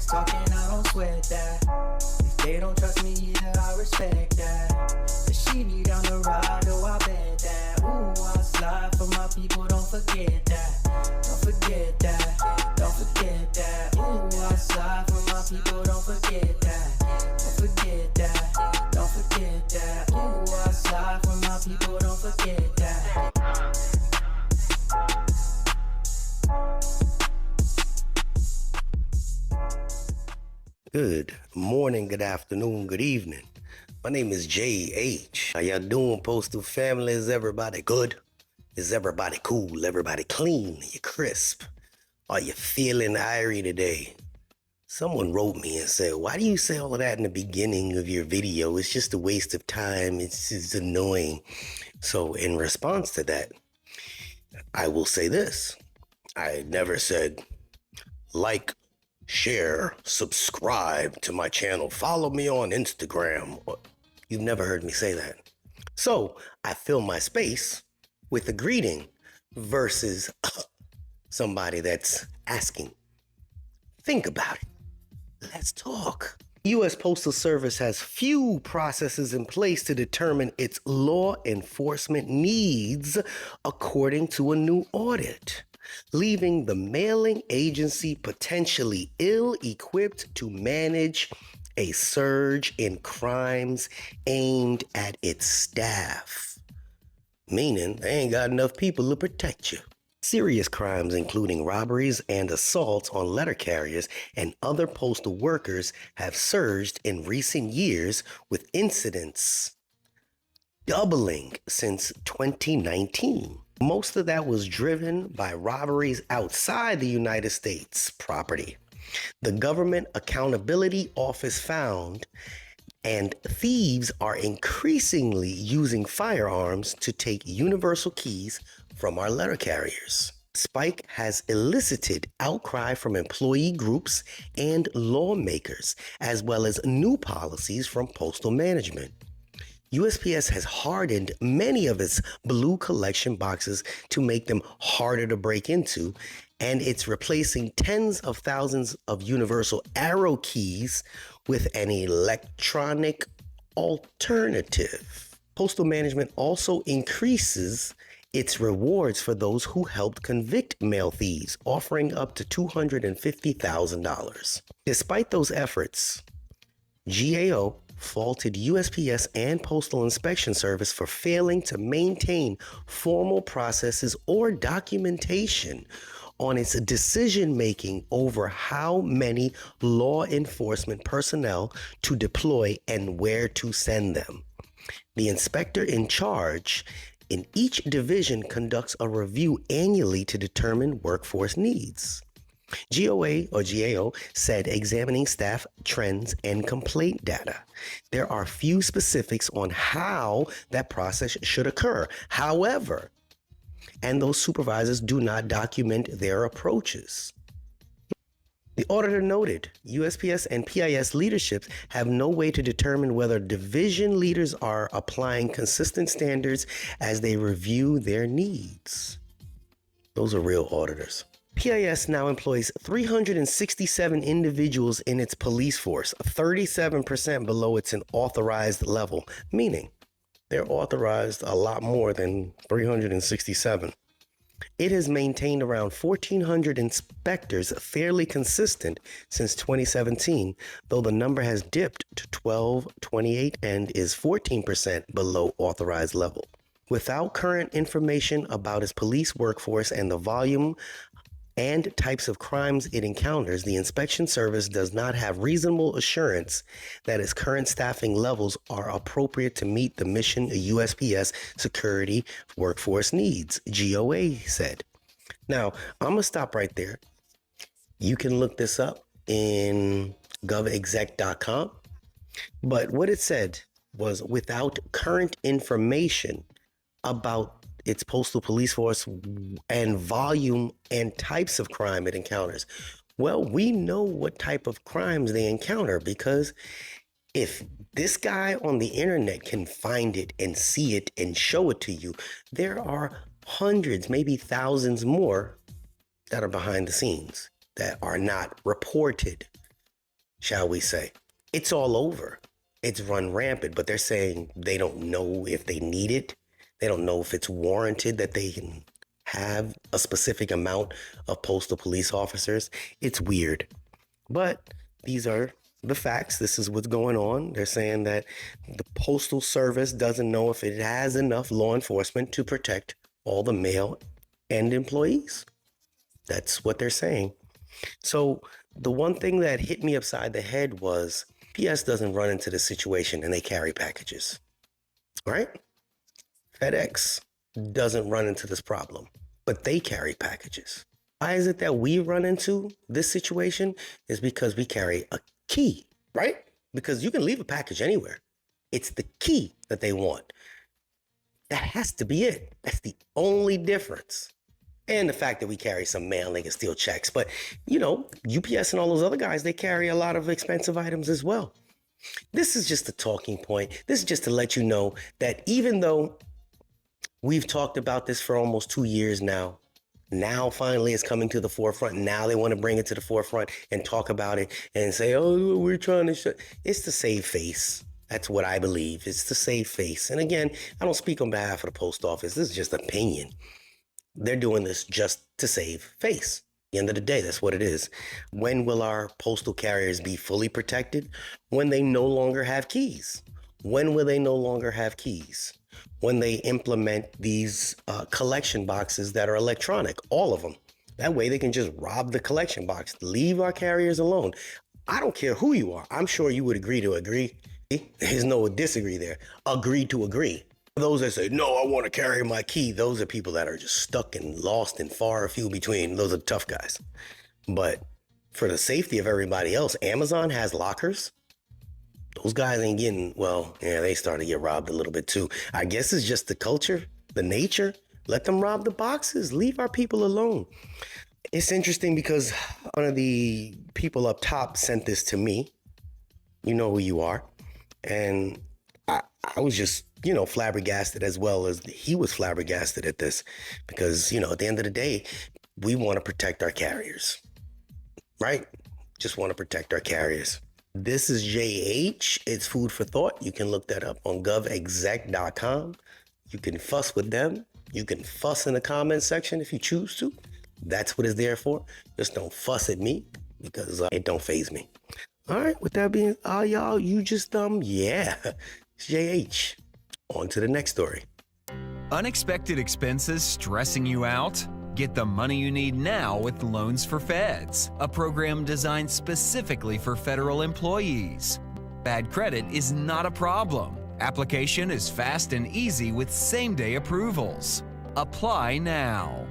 talking, I don't sweat that. If they don't trust me either, I respect that. The she need down the ride, oh I bet that. Ooh, I slide for my people, don't forget that. Don't forget that, don't forget that. Ooh, I slide for my people, don't forget that. Don't forget that, don't forget that. Ooh, I slide for my people, don't forget that. Good morning, good afternoon, good evening. My name is JH. How y'all doing, Postal family? Is everybody good? Is everybody cool? Everybody clean? You crisp? Are you feeling irie today? Someone wrote me and said, why do you say all of that in the beginning of your video? It's just a waste of time. It's annoying. So in response to that, I will say this. I never said, like, share, subscribe to my channel, follow me on Instagram. You've never heard me say that. So I fill my space with a greeting versus somebody that's asking. Think about it. Let's talk. U.S. Postal Service has few processes in place to determine its law enforcement needs, according to a new audit, leaving the mailing agency potentially ill-equipped to manage a surge in crimes aimed at its staff. Meaning they ain't got enough people to protect you. Serious crimes, including robberies and assaults on letter carriers and other postal workers, have surged in recent years, with incidents doubling since 2019. Most of that was driven by robberies outside the United States property. The Government Accountability Office found, and thieves are increasingly using firearms to take universal keys from our letter carriers. Spike has elicited outcry from employee groups and lawmakers, as well as new policies from postal management. USPS has hardened many of its blue collection boxes to make them harder to break into, and it's replacing tens of thousands of universal arrow keys with an electronic alternative. Postal management also increases its rewards for those who helped convict mail thieves, offering up to $250,000. Despite those efforts, GAO faulted USPS and Postal Inspection Service for failing to maintain formal processes or documentation on its decision-making over how many law enforcement personnel to deploy and where to send them. The inspector in charge in each division conducts a review annually to determine workforce needs. GAO said examining staff trends and complaint data. There are few specifics on how that process should occur. However, and those supervisors do not document their approaches. The auditor noted USPS and PIS leaderships have no way to determine whether division leaders are applying consistent standards as they review their needs. Those are real auditors. PIS now employs 367 individuals in its police force, 37% below its authorized level, meaning they're authorized a lot more than 367. It has maintained around 1,400 inspectors, fairly consistent since 2017, though the number has dipped to 1,228 and is 14% below authorized level. Without current information about its police workforce and the volume and types of crimes it encounters, the inspection service does not have reasonable assurance that its current staffing levels are appropriate to meet the mission of USPS security workforce needs, GOA said. Now, I'm going to stop right there. You can look this up in govexec.com. But what it said was without current information about its postal police force and volume and types of crime it encounters. Well, we know what type of crimes they encounter, because if this guy on the internet can find it and see it and show it to you, there are hundreds, maybe thousands more that are behind the scenes that are not reported. shall we say. It's all over. It's run rampant, but they're saying they don't know if they need it. They don't know if it's warranted that they can have a specific amount of postal police officers. It's weird, but these are the facts. This is what's going on. They're saying that the Postal Service doesn't know if it has enough law enforcement to protect all the mail and employees. That's what they're saying. So the one thing that hit me upside the head was UPS doesn't run into the situation and they carry packages, right? FedEx doesn't run into this problem, but they carry packages. Why is it that we run into this situation? Is because we carry a key, right? Because you can leave a package anywhere. It's the key that they want. That has to be it. That's the only difference. And the fact that we carry some mail, they can steal checks. But, UPS and all those other guys, they carry a lot of expensive items as well. This is just a talking point. This is just to let you know that even though we've talked about this for almost 2 years now finally it's coming to the forefront. Now they want to bring it to the forefront and talk about it and say, oh, we're trying to It's to save face. That's what I believe. It's to save face. And again, I don't speak on behalf of the post office. This is just opinion. They're doing this just to save face. At the end of the day, that's what it is. When will our postal carriers be fully protected? When they no longer have keys. When will they no longer have keys? When they implement these collection boxes that are electronic, all of them. That way they can just rob the collection box. Leave our carriers alone. I don't care who you are. I'm sure you would agree to agree. There's no disagree there. Agree to agree. Those that say, no, I want to carry my key, those are people that are just stuck and lost and far and few between. Those are tough guys. But for the safety of everybody else, Amazon has lockers. Those guys ain't getting, they started to get robbed a little bit too. I guess it's just the culture, the nature. Let them rob the boxes. Leave our people alone. It's interesting because one of the people up top sent this to me. You know who you are. And I was just, flabbergasted as well as he was flabbergasted at this because, at the end of the day, we want to protect our carriers, right? Just want to protect our carriers. This is JH. It's food for thought. You can look that up on govexec.com. You can fuss with them. You can fuss in the comment section if you choose to. That's what it's there for. Just don't fuss at me because it don't faze me. All right. With that being, y'all, you just, it's JH. On to the next story. Unexpected expenses stressing you out? Get the money you need now with Loans for Feds, a program designed specifically for federal employees. Bad credit is not a problem. Application is fast and easy with same-day approvals. Apply now.